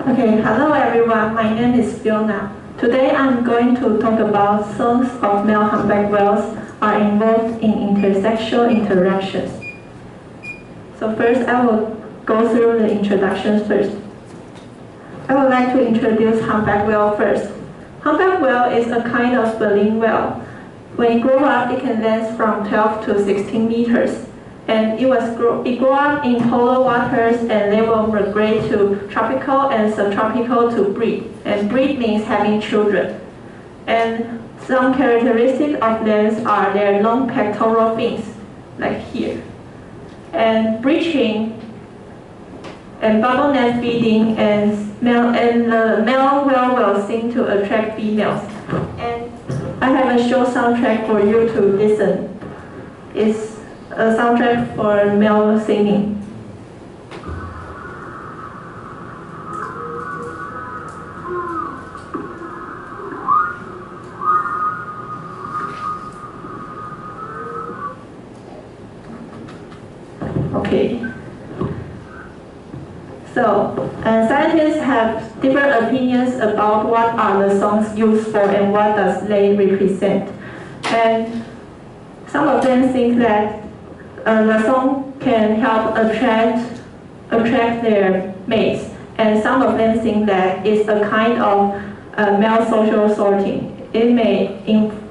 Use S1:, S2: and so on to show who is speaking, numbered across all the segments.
S1: Okay, hello everyone, my name is Fiona. Today I'm going to talk about songs of male humpback whales are involved in intersexual interactions. So first I will go through the introductions first. I would like to introduce humpback whale first. Humpback whale is a kind of baleen whale. When it grows up, it can last from 12 to 16 meters. And it grew up in polar waters, and they will migrate to tropical and subtropical to breed. And breed means having children. And some characteristics of them are their long pectoral fins, like here. And breaching and bubble net feeding, and the male whale will sing to attract females. And I have a short soundtrack for you to listen. It's a soundtrack for male singing. Okay. So, scientists have different opinions about what are the songs used for and what does they represent. And some of them think that the song can help attract their mates, and some of them think that it's a kind of male social sorting. It may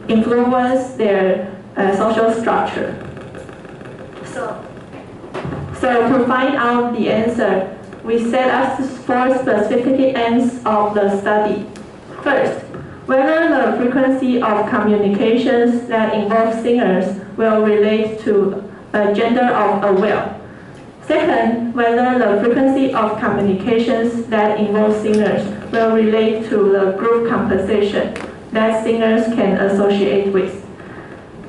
S1: influence their social structure. So to find out the answer, we set up 4 specific aims of the study. First, whether the frequency of communications that involve singers will relate to the gender of a whale. Second, whether the frequency of communications that involve singers will relate to the group composition that singers can associate with.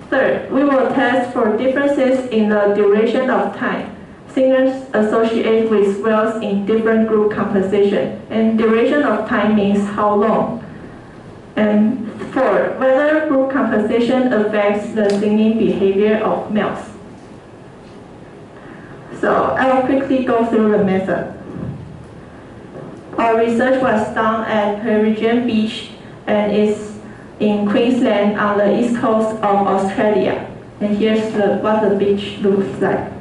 S1: Third, we will test for differences in the duration of time singers associate with whales in different group composition, and duration of time means how long. And fourth, whether group composition affects the singing behavior of males. So I will quickly go through the method. Our research was done at Regent Beach, and is in Queensland on the east coast of Australia. And here's what the beach looks like.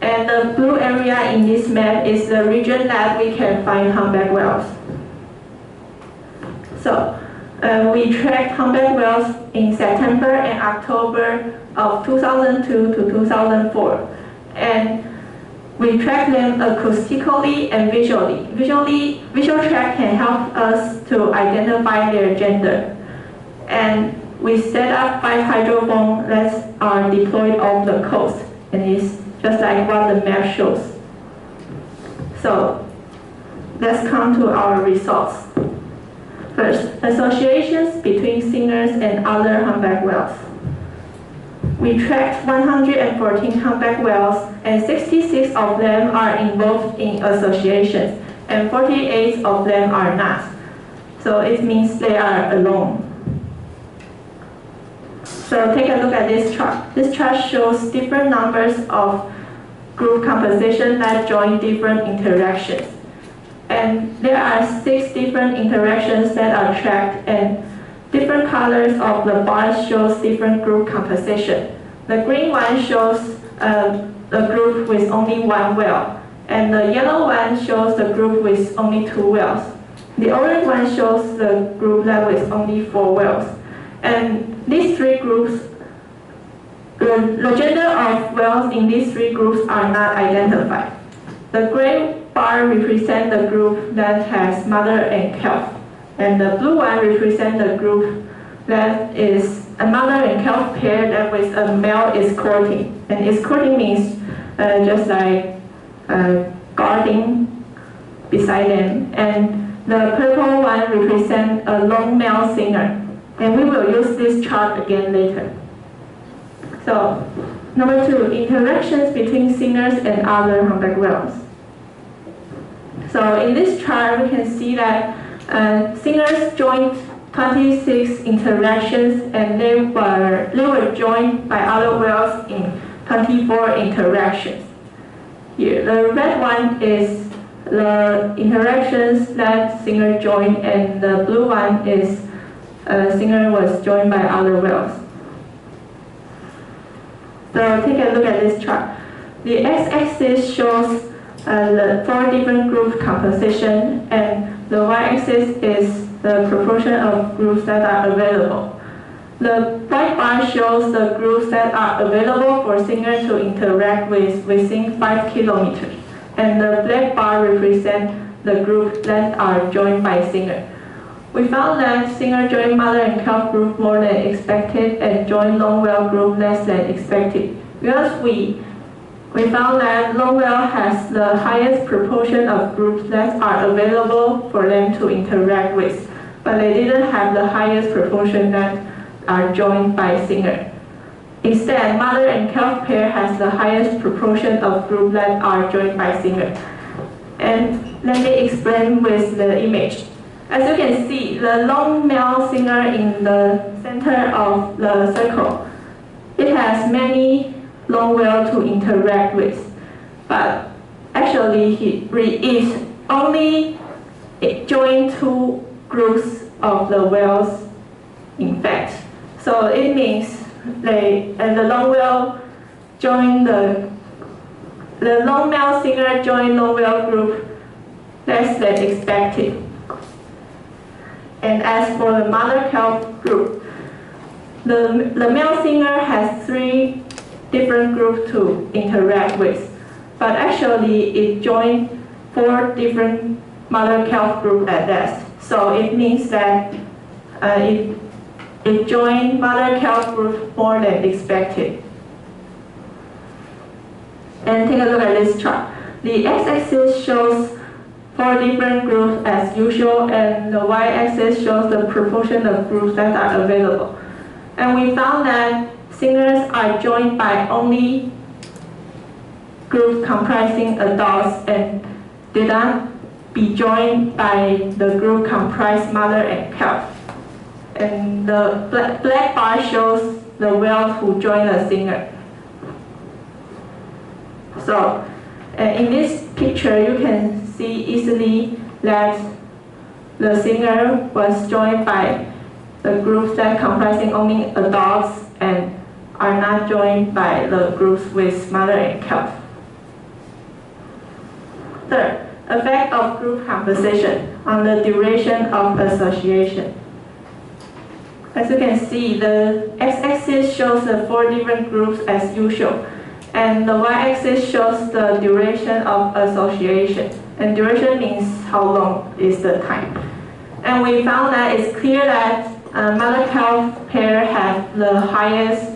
S1: And the blue area in this map is the region that we can find humpback whales. So we tracked humpback whales in September and October of 2002 to 2004. And we track them acoustically and visually. Visual track can help us to identify their gender. And we set up 5 hydrophones that are deployed off the coast, and it's just like what the map shows. So let's come to our results. First, associations between singers and other humpback whales. We tracked 114 humpback whales, and 66 of them are involved in associations, and 48 of them are not. So it means they are alone. So take a look at this chart. This chart shows different numbers of group composition that join different interactions. And there are 6 different interactions that are tracked, and different colors of the bars shows different group composition. The green one shows a group with only 1 whale, and the yellow one shows the group with only 2 whales. The orange one shows the group that with only 4 whales. And these 3 groups, the gender of whales in these 3 groups are not identified. The gray bar represents the group that has mother and calf, and the blue one represents the group that is a mother and calf pair that with a male is courting. And escorting means just like guarding beside them. And the purple one represents a lone male singer. And we will use this chart again later. So, number 2, interactions between singers and other humpback whales. So in this chart, we can see that singers joined 26 interactions, and they were joined by other whales in 24 interactions. Here, the red one is the interactions that singer joined, and the blue one is singer was joined by other whales. So take a look at this chart. The x-axis shows the 4 different group composition, and the y-axis is the proportion of groups that are available. The white bar shows the groups that are available for singer to interact with within 5 kilometers, and the black bar represents the groups that are joined by singer. We found that singer joined mother and calf group more than expected and joined long whale group less than expected. Because we found that long whale has the highest proportion of groups that are available for them to interact with, but they didn't have the highest proportion that are joined by singer. Instead, mother and calf pair has the highest proportion of groups that are joined by singer. And let me explain with the image. As you can see, the long male singer in the center of the circle, it has many long whales to interact with, but actually he is only joined 2 groups of the whales, in fact. So it means the long whale join the long male singer joined long whale group less than expected. And as for the mother calf group, the male singer has 3 different groups to interact with, but actually it joined 4 different mother calf groups at best. So it means that it joined mother calf group more than expected. And take a look at this chart. The x-axis shows 4 different groups as usual, and the y-axis shows the proportion of groups that are available. And we found that singers are joined by only groups comprising adults and did not be joined by the group comprised mother and calf. And the black bar shows the whales who joined the singer. So in this picture, you can see easily that the singer was joined by the groups that comprising only adults and are not joined by the groups with mother and calf. Third, effect of group composition on the duration of association. As you can see, the x-axis shows the 4 different groups as usual, and the y-axis shows the duration of association. And duration means how long is the time. And we found that it's clear that mother-calf pair have the highest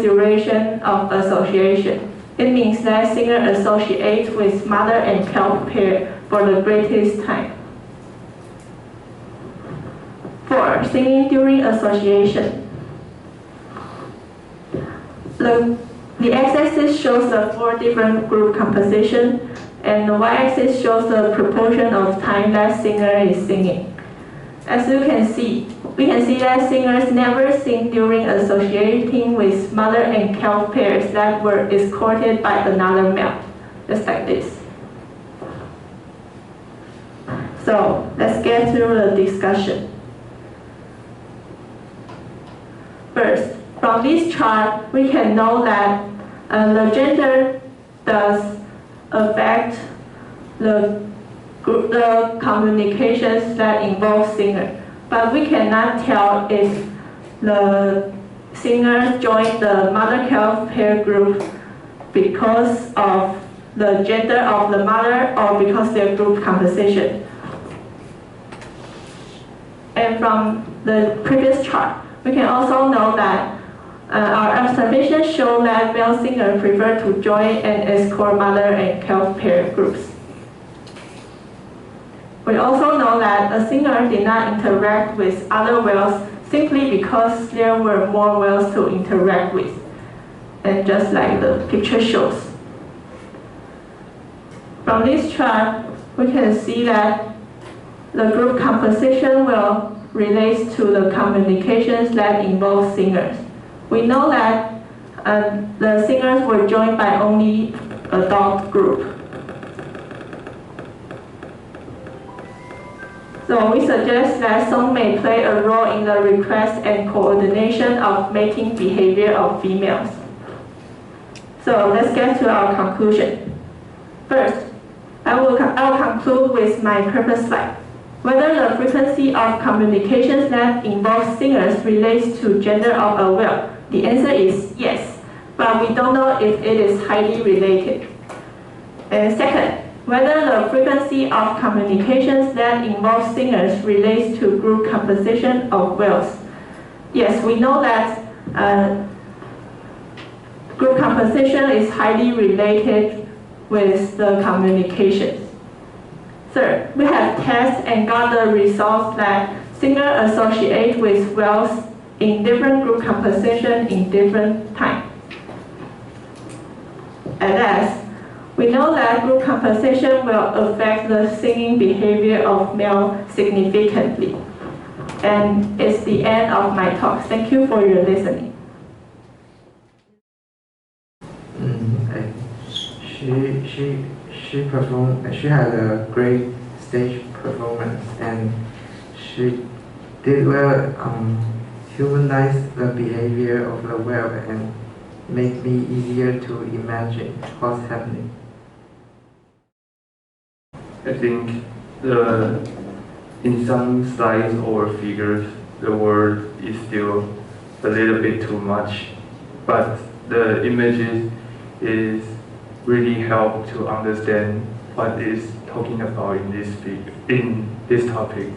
S1: duration of association. It means that singer associates with mother and calf pair for the greatest time. 4. Singing during association. The x-axis shows the 4 different group composition, and the y-axis shows the proportion of time that singer is singing. As you can see, we can see that singers never sing during associating with mother and calf pairs that were escorted by another male, just like this. So let's get through the discussion. First, from this chart, we can know that the gender does affect the communications that involve singer, but we cannot tell if the singer joined the mother-calf pair group because of the gender of the mother or because their group composition. And from the previous chart, we can also know that our observations show that male singers prefer to join and escort mother and calf pair groups. We also know that a singer did not interact with other whales simply because there were more whales to interact with, and just like the picture shows. From this chart, we can see that the group composition will relate to the communications that involve singers. We know that the singers were joined by only adult group. So we suggest that song may play a role in the request and coordination of mating behavior of females. So let's get to our conclusion. First, I'll conclude with my purpose slide. Whether the frequency of communications that involve singers relates to gender of a whale, the answer is yes, but we don't know if it is highly related. And second, whether the frequency of communications that involve singers relates to group composition of whales. Yes, we know that group composition is highly related with the communications. Third, we have tested and got the results that singers associate with whales in different group composition in different times. And last, we know that group composition will affect the singing behavior of male significantly. And it's the end of my talk. Thank you for your listening.
S2: She had a great stage performance, and she did well humanize the behavior of the whale and make me easier to imagine what's happening.
S3: I think in some slides or figures, the word is still a little bit too much, but the images is really help to understand what is talking about in this topic.